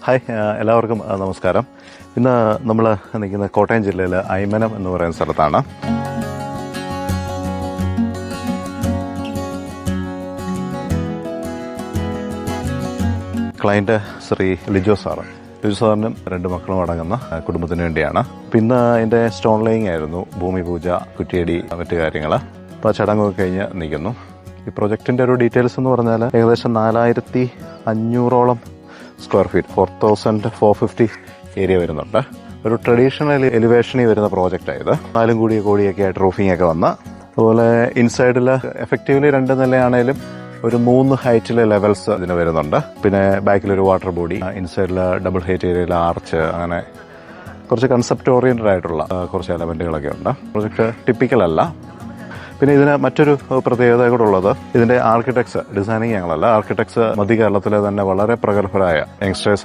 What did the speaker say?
Hi, എല്ലാവർക്കും നമസ്കാരം. ഇന്ന് നമ്മൾ നിൽക്കുന്ന കോട്ടയം ജില്ലയിൽ അയ്മനം എന്ന് പറയുന്ന സ്ഥലത്താണ്. Client Shri Lijo sir. ലിജോ സാറിനും 2 മക്കളും അടങ്ങുന്ന കുടുംബത്തിന് വേണ്ടിയാണ്. പിന്നെ അതിൻ്റെ സ്റ്റോൺ ലേയിങ് ആയിരുന്നു, ഭൂമി പൂജ, കുറ്റിയടി, മറ്റു കാര്യങ്ങൾ. അപ്പോൾ ചടങ്ങൊക്കെ കഴിഞ്ഞ് നിൽക്കുന്നു. ഈ പ്രൊജക്റ്റിൻ്റെ ഒരു ഡീറ്റെയിൽസ് എന്ന് പറഞ്ഞാൽ ഏകദേശം 4500 സ്ക്വയർ ഫീറ്റ്, 4450 ഏരിയ വരുന്നുണ്ട്. ഒരു ട്രഡീഷണൽ എലിവേഷനിൽ വരുന്ന പ്രോജക്റ്റായത്. 4 കോടിയൊക്കെ ആയിട്ട് റൂഫിംഗ് ഒക്കെ വന്ന്, അതുപോലെ ഇൻസൈഡിൽ എഫക്റ്റീവ്ലി 2 നിലയാണേലും ഒരു 3 ഹൈറ്റിലെ ലെവൽസ് ഇതിന് വരുന്നുണ്ട്. പിന്നെ ബാക്കിലൊരു വാട്ടർ ബോഡി, ഇൻസൈഡിൽ ഡബിൾ ഹൈറ്റ് ഏരിയയിൽ ആർച്ച്, അങ്ങനെ കുറച്ച് കൺസെപ്റ്റ് ഓറിയൻറ്റഡ് ആയിട്ടുള്ള കുറച്ച് എലമെൻറ്റുകളൊക്കെ ഉണ്ട്. പ്രൊജക്റ്റ് ടിപ്പിക്കൽ അല്ല. പിന്നെ ഇതിന് മറ്റൊരു പ്രത്യേകത കൂടെ ഉള്ളത്, ഇതിൻ്റെ ആർക്കിടെക്ട്സ്, ഡിസൈനിങ് ഞങ്ങളല്ല, ആർക്കിടെക്ട്സ് മധ്യ കേരളത്തിലെ തന്നെ വളരെ പ്രഗത്ഭരായ യങ്സ്റ്റേഴ്സ്